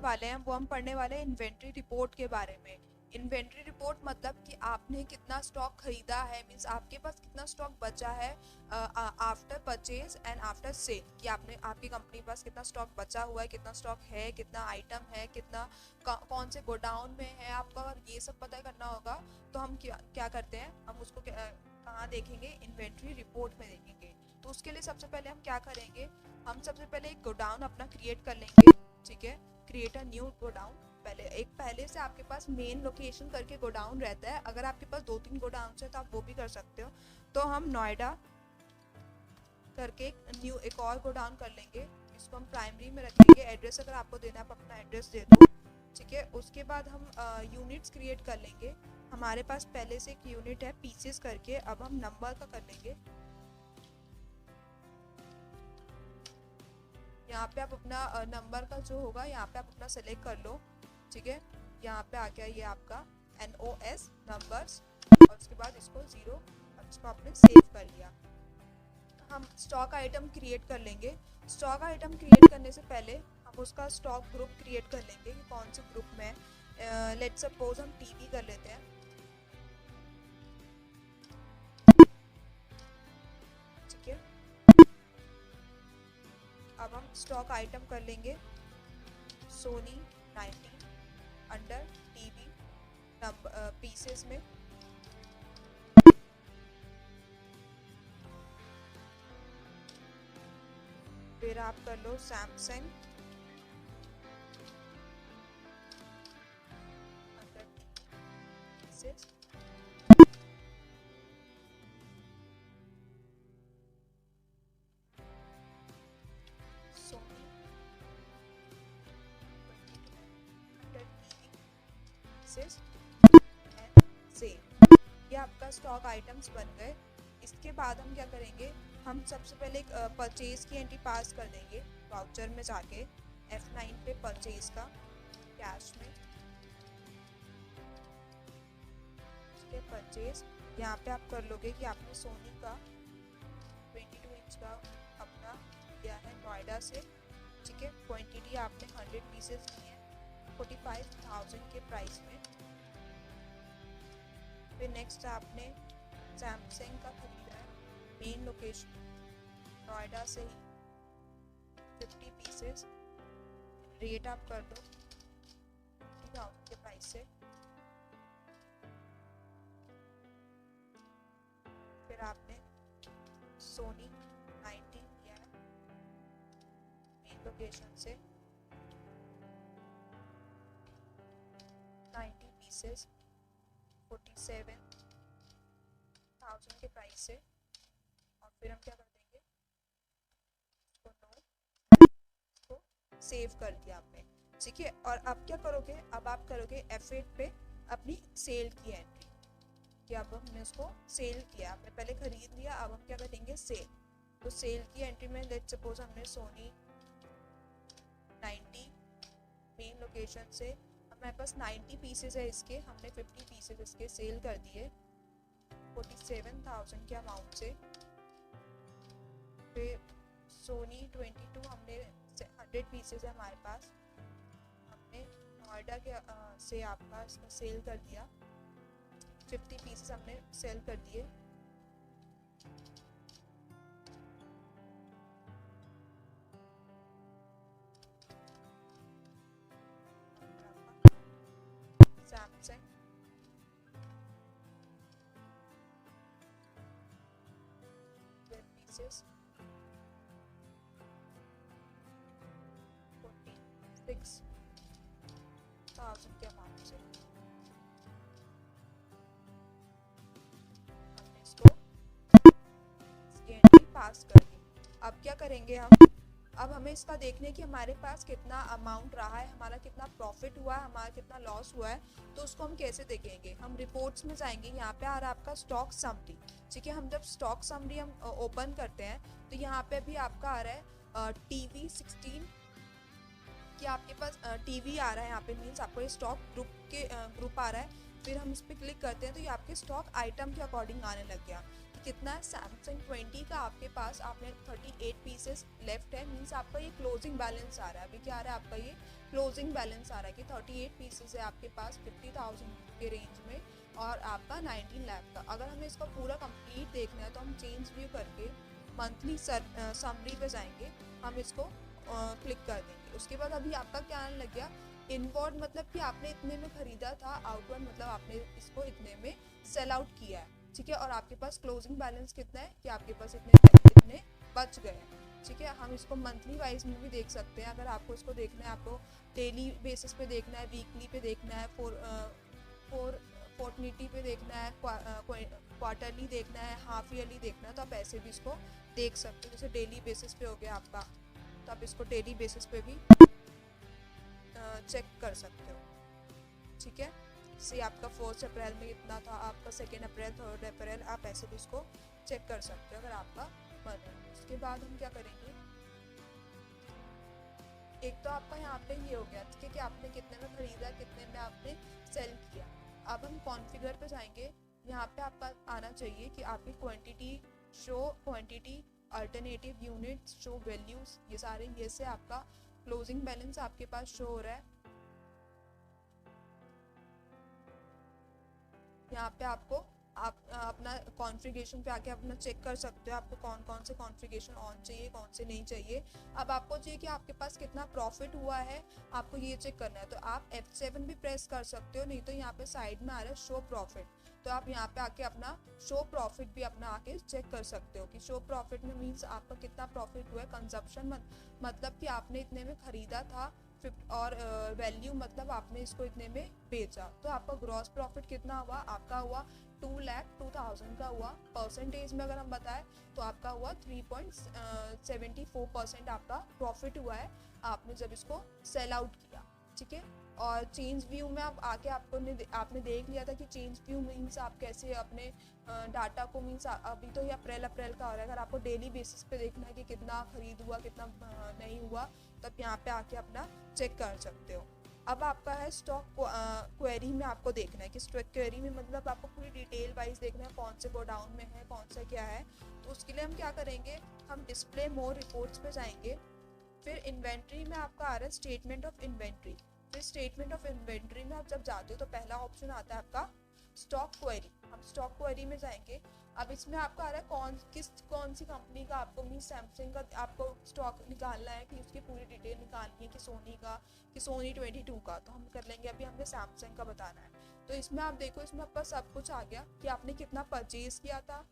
वाले हैं वो हम पढ़ने वाले हैं इन्वेंट्री रिपोर्ट के बारे में। इन्वेंट्री रिपोर्ट मतलब कि आपने कितना स्टॉक खरीदा है, मीन्स आपके पास कितना स्टॉक बचा है after purchase and after sale, कि आपने आपकी कंपनी के पास कितना स्टॉक बचा हुआ है, कितना स्टॉक है, कितना आइटम है, कितना कौन से गोडाउन में है आपका। अगर ये सब पता करना होगा तो हम क्या करते हैं, हम उसको कहाँ देखेंगे, इन्वेंट्री रिपोर्ट में देखेंगे। तो उसके लिए सबसे पहले हम क्या करेंगे, हम सबसे पहले एक गोडाउन अपना क्रिएट कर लेंगे। ठीक है, क्रिएट अ न्यू गोडाउन। पहले से आपके पास मेन लोकेशन करके गोडाउन रहता है, अगर आपके पास 2-3 गोडाउन है तो आप वो भी कर सकते हो। तो हम नोएडा करके एक और गोडाउन कर लेंगे, इसको हम प्राइमरी में रखेंगे। एड्रेस अगर आपको देना है आप अपना एड्रेस दे दो। ठीक है, उसके बाद हम यूनिट्स क्रिएट कर लेंगे। हमारे पास पहले से एक यूनिट है पीसेस करके, अब हम नंबर का कर लेंगे। यहाँ पे आप अपना नंबर का जो होगा यहाँ पे आप अपना सेलेक्ट कर लो। ठीक है, यहाँ पे आ गया ये आपका NOS नंबर्स, और उसके बाद इसको 0, इसको आपने सेव कर लिया। हम स्टॉक आइटम क्रिएट कर लेंगे। स्टॉक आइटम क्रिएट करने से पहले हम उसका स्टॉक ग्रुप क्रिएट कर लेंगे कि कौन से ग्रुप में। लेट्स सपोज हम टीवी कर लेते हैं। ठीक है, अब हम स्टॉक आइटम कर लेंगे सोनी 90 अंडर टीवी पीसेस में। फिर आप कर लो Samsung under pieces. Sony under TV pieces and sale. ये आपका स्टॉक आइटम्स बन गए। इसके बाद हम क्या करेंगे, हम सबसे पहले एक परचेज की एंट्री पास कर देंगे वाउचर में जाके। F9 पे परचेज का कैश में। ठीक है, परचेज यहाँ पे आप कर लोगे कि आपने सोनी का 22 इंच का अपना लिया है नोएडा से। ठीक है, क्वांटिटी आपने 100 पीसेस ली है 45,000 के प्राइस में। फिर नेक्स्ट आपने सैमसंग का खरीदा है मेन लोकेशन नोएडा से ही 50 पीसेस, रेट आप कर दो 50,000 के प्राइस से। फिर आपने सोनी 19 लिया है मेन लोकेशन से 90 पीसेस 47,000 के प्राइस से। और फिर हम क्या कर देंगे, इसको सेव कर दिया आपने। ठीक है, और अब क्या करोगे, अब आप करोगे F8 पे अपनी सेल की एंट्री, कि अब हमने उसको सेल किया, आपने पहले खरीद लिया, अब हम क्या करेंगे सेल। तो सेल की एंट्री में लेट्स सपोज हमने सोनी 90 मेन लोकेशन से, हमारे पास 90 पीसेस है इसके, हमने 50 पीसेस इसके सेल कर दिए 47,000 के अमाउंट से। फिर सोनी 22 हमने 100 पीसेस है हमारे पास, हमने नोएडा के से आपका इसका सेल कर दिया 50 पीसेस हमने सेल कर दिए। सैमसंग पीसेस 46,000 के अमाउंट से हमने इसको एंट्री पास कर दी। अब क्या करेंगे हम, अब हमें इसका देखने कि हमारे पास कितना अमाउंट रहा है, हमारा कितना प्रॉफिट हुआ है, हमारा कितना लॉस हुआ है। तो उसको हम कैसे देखेंगे, हम रिपोर्ट्स में जाएंगे, यहाँ पे आ रहा है आपका स्टॉक समरी। ठीक है, हम जब स्टॉक समरी हम ओपन करते हैं तो यहाँ पे भी आपका आ रहा है TV 16 कि आपके पास टीवी आ रहा है यहाँ पे, मीन्स आपको ये स्टॉक ग्रुप आ रहा है। फिर हम इस पर क्लिक करते हैं तो ये आपके स्टॉक आइटम के अकॉर्डिंग आने लग गया। कितना है, सैमसंग 20 का आपके पास आपने 38 पीसेस लेफ्ट है, मीन्स आपका ये क्लोजिंग बैलेंस आ रहा है। अभी क्या आ रहा है आपका, ये क्लोजिंग बैलेंस आ रहा है कि 38 पीसेस है आपके पास 50,000 के रेंज में और आपका 19 लाख का। अगर हमें इसका पूरा कंप्लीट देखना है तो हम चेंज व्यू करके मंथली समरी पे जाएंगे, हम इसको क्लिक कर देंगे। उसके बाद अभी आपका क्या आने लग गया, इनवर्ड मतलब कि आपने इतने में खरीदा था, आउटवर्ड मतलब आपने इसको इतने में सेल आउट किया है, ठीक है। और आपके पास क्लोजिंग बैलेंस कितना है कि आपके पास इतने बच गए हैं, ठीक है। हम इसको मंथली वाइज में भी देख सकते हैं। अगर आपको इसको देखना है, आपको डेली बेसिस पे देखना है, वीकली पे देखना है, फोर्टनिटी पे देखना है, क्वार्टरली देखना है, हाफ ईयरली देखना है, तो आप ऐसे भी इसको देख सकते हो। जैसे डेली बेसिस पे हो गया आपका, तो आप इसको डेली बेसिस पे भी चेक कर सकते हो, ठीक है। से आपका 1 अप्रैल में इतना था, आपका 2 अप्रैल 3 अप्रैल, आप ऐसे भी इसको चेक कर सकते हो अगर आपका मन है। उसके बाद हम क्या करेंगे, एक तो आपका यहाँ पे ये हो गया कि आपने कितने में खरीदा, कितने में आपने सेल किया। अब हम कॉन्फ़िगर पे जाएंगे, यहाँ पे आपका आना चाहिए कि आपकी quantity show, quantity, alternative units, show values, ये सारे ये से आपका क्लोजिंग बैलेंस आपके पास शो हो रहा है। यहाँ पे आपको आप अपना कॉन्फ़िगरेशन पे आके अपना चेक कर सकते हो आपको कौन कौन से कॉन्फ़िगरेशन ऑन चाहिए, कौन से नहीं चाहिए। अब आपको चाहिए कि आपके पास कितना प्रॉफिट हुआ है, आपको ये चेक करना है, तो आप F7 भी प्रेस कर सकते हो, नहीं तो यहाँ पे साइड में आ रहा है शो प्रॉफिट, तो आप यहाँ पे आके अपना शो प्रॉफिट भी अपना आके चेक कर सकते हो कि शो प्रॉफिट में मीन्स आपका कितना प्रॉफिट हुआ है। कंजप्शन मतलब कि आपने इतने में खरीदा था, और वैल्यू मतलब आपने इसको इतने में बेचा, तो आपका ग्रॉस प्रॉफिट कितना हुआ, आपका हुआ 2,02,000 का हुआ। परसेंटेज में अगर हम बताएं तो आपका हुआ 3.74% आपका प्रॉफिट हुआ है, आपने जब इसको सेल आउट किया, ठीक है। और चेंज व्यू में आप आके आपने देख लिया था कि चेंज व्यू मीन्स आप कैसे अपने डाटा को, मीन्स अभी तो ये अप्रैल का हो रहा है, अगर आपको डेली बेसिस पे देखना है कि कितना खरीद हुआ, कितना नहीं हुआ, तो आप यहाँ पे आके अपना चेक कर सकते हो। अब आपका है स्टॉक क्वेरी में आपको देखना है कि स्टॉक क्वेरी में मतलब आपको पूरी डिटेल वाइज देखना है कौन से गोडाउन में है, कौन सा क्या है। तो उसके लिए हम क्या करेंगे, हम डिस्प्ले मोर रिपोर्ट्स पे जाएंगे, फिर इन्वेंट्री में आपका आ रहा है स्टेटमेंट ऑफ इन्वेंट्री। फिर स्टेटमेंट ऑफ इन्वेंट्री में आप जब जाते हो तो पहला ऑप्शन आता है आपका स्टॉक क्वेरी, हम स्टॉक क्वेरी में जाएंगे। अब इसमें आपका आ रहा है कौन सी कंपनी का आपको, मीन सैमसंग का आपको स्टॉक निकालना है कि उसकी पूरी डिटेल निकालनी है, कि सोनी का, कि सोनी 22 का, तो हम कर लेंगे। अभी हमें सैमसंग का बताना है, तो इसमें आप देखो, इसमें आपका सब कुछ आ गया कि आपने कितना परचेज किया था,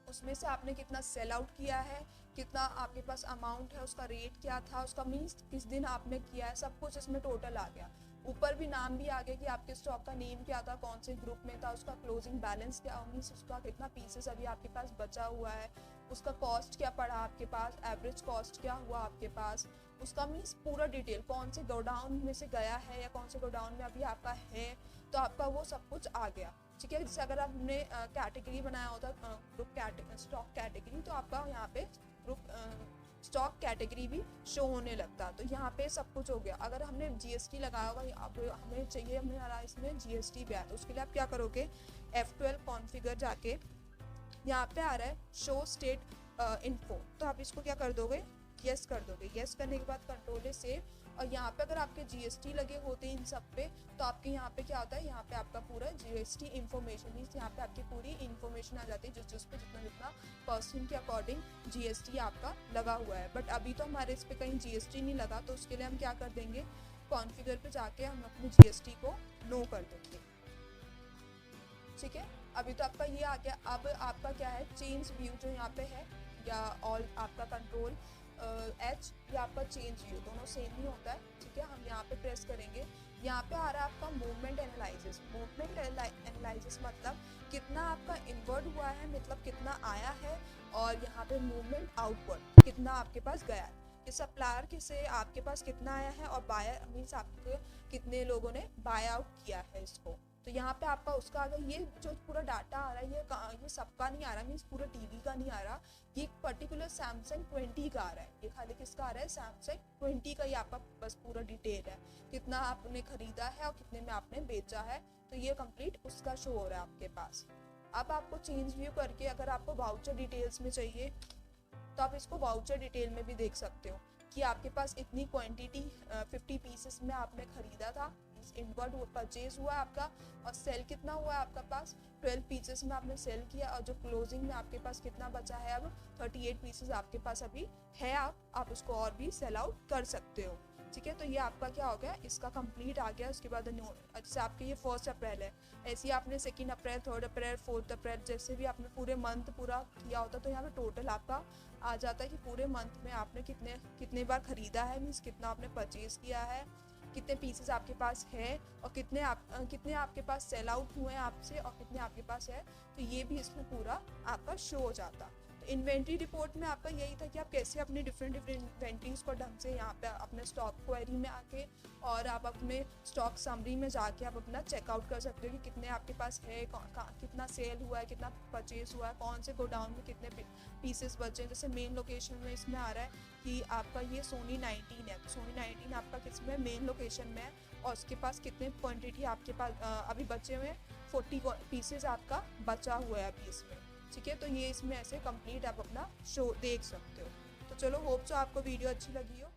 उसमें से आपने कितना सेल आउट किया है, कितना आपके पास अमाउंट है, उसका रेट क्या था, उसका मीन्स किस दिन आपने किया है, सब कुछ इसमें टोटल आ गया। ऊपर भी नाम भी आ गया कि आपके स्टॉक का नेम क्या था, कौन से ग्रुप में था, उसका क्लोजिंग बैलेंस क्या, मीन्स उसका कितना पीसेस अभी आपके पास बचा हुआ है, उसका कॉस्ट क्या पड़ा आपके पास, एवरेज कॉस्ट क्या हुआ आपके पास, उसका मीन्स पूरा डिटेल कौन से गोडाउन में से गया है या कौन से गोडाउन में अभी आपका है, तो आपका वो सब कुछ आ गया, ठीक है। जैसे अगर आपने कैटेगरी बनाया होता ग्रुप स्टॉक कैटेगरी, तो आपका यहाँ पे ग्रुप स्टॉक कैटेगरी भी शो होने लगता, तो यहाँ पे सब कुछ हो गया। अगर हमने जीएसटी लगाया होगा, अब हमें चाहिए, हमें इसमें जीएसटी भी आया, तो उसके लिए आप क्या करोगे, F12 कॉन्फ़िगर जाके यहाँ पे आ रहा है शो स्टेट इन्फो, तो आप इसको क्या कर दोगे, यस कर दोगे। यस करने के बाद कंट्रोल सेव, और यहाँ पे अगर आपके जीएसटी लगे होते हैं इन सब पे, तो आपके यहाँ पे क्या होता है, यहाँ पे आपका पूरा जीएसटी इन्फॉर्मेशन, मीन्स यहाँ पे आपकी पूरी इन्फॉर्मेशन आ जाती है जिस पे जितना परसेंट के अकॉर्डिंग जीएसटी आपका लगा हुआ है। बट अभी तो हमारे इस पे कहीं जीएसटी नहीं लगा, तो उसके लिए हम क्या कर देंगे, कॉन्फ़िगर पे जाके हम अपनी जीएसटी को नो कर देंगे, ठीक है। अभी तो आपका ये आ गया। अब आपका क्या है, चेंज व्यू जो यहाँ पे है, या ऑल आपका कंट्रोल H या आपका चेंज व्यू, दोनों सेम ही होता है, ठीक है। हम यहाँ पे प्रेस करेंगे, यहाँ पे आ रहा है आपका मूवमेंट एनालिसिस। मूवमेंट एनालिसिस मतलब कितना आपका इनवर्ड हुआ है, मतलब कितना आया है, और यहाँ पे मूवमेंट आउटवर्ड कितना आपके पास गया है, कि सप्लायर से आपके पास कितना आया है, और बायर मीन्स आपके कितने लोगों ने बाय आउट किया है इसको। तो यहाँ पे आपका उसका अगर ये जो पूरा डाटा आ रहा है, ये सबका नहीं आ रहा, मीन्स पूरा टीवी का नहीं आ रहा, ये पर्टिकुलर सैमसंग 20 का आ रहा है, ये खाली किसका आ रहा है, सैमसंग 20 का ही आपका बस पूरा डिटेल है, कितना आपने खरीदा है और कितने में आपने बेचा है, तो ये कंप्लीट उसका शो हो रहा है आपके पास। अब आपको चेंज व्यू करके अगर आपको वाउचर डिटेल्स में चाहिए तो आप इसको वाउचर डिटेल में भी देख सकते हो कि आपके पास इतनी क्वांटिटी 50 पीसेस में आपने खरीदा था, इनवर्ड परचेज हुआ आपका, और सेल कितना हुआ है आपका पास 12 पीसेस में आपने सेल किया, और जो क्लोजिंग में आपके पास कितना बचा है अब 38 पीसेस आपके पास अभी है। आप उसको और भी सेल आउट कर सकते हो। ठीक है, तो ये आपका क्या हो गया, इसका कंप्लीट आ गया। उसके बाद जैसे आपके ये 1 अप्रैल है, ऐसे ही आपने 2 अप्रैल 3 अप्रैल 4 अप्रैल जैसे भी आपने पूरे मंथ पूरा किया होता, तो यहाँ पे टोटल आपका आ जाता है कि पूरे मंथ में आपने कितने बार खरीदा है, मीन्स कितना आपने परचेज किया है, कितने पीसेस आपके पास है, और कितने आपके पास सेल आउट हुए हैं आपसे, और कितने आपके पास है। तो ये भी इसमें पूरा आपका शो हो जाता। इन्वेंट्री रिपोर्ट में आपका यही था कि आप कैसे अपने डिफरेंट इन्वेंट्रीज को ढंग से यहाँ पे अपने स्टॉक क्वेरी में आके और आप अपने स्टॉक समरी में जाके आप अपना चेकआउट कर सकते हो कि कितने आपके पास है, कितना सेल हुआ है, कितना परचेज हुआ है, कौन से गोडाउन में कितने पीसेस बचे हैं। जैसे मेन लोकेशन में इसमें आ रहा है कि आपका ये सोनी 19 है, तो सोनी 19 आपका किसमें मेन लोकेशन में है, और उसके पास कितने क्वान्टिटी आपके पास अभी बचे हुए हैं, 40 पीसेज आपका बचा हुआ है अभी इसमें। ठीक है, तो ये इसमें ऐसे कंप्लीट आप अपना शो देख सकते हो। तो चलो, होप सो आपको वीडियो अच्छी लगी हो।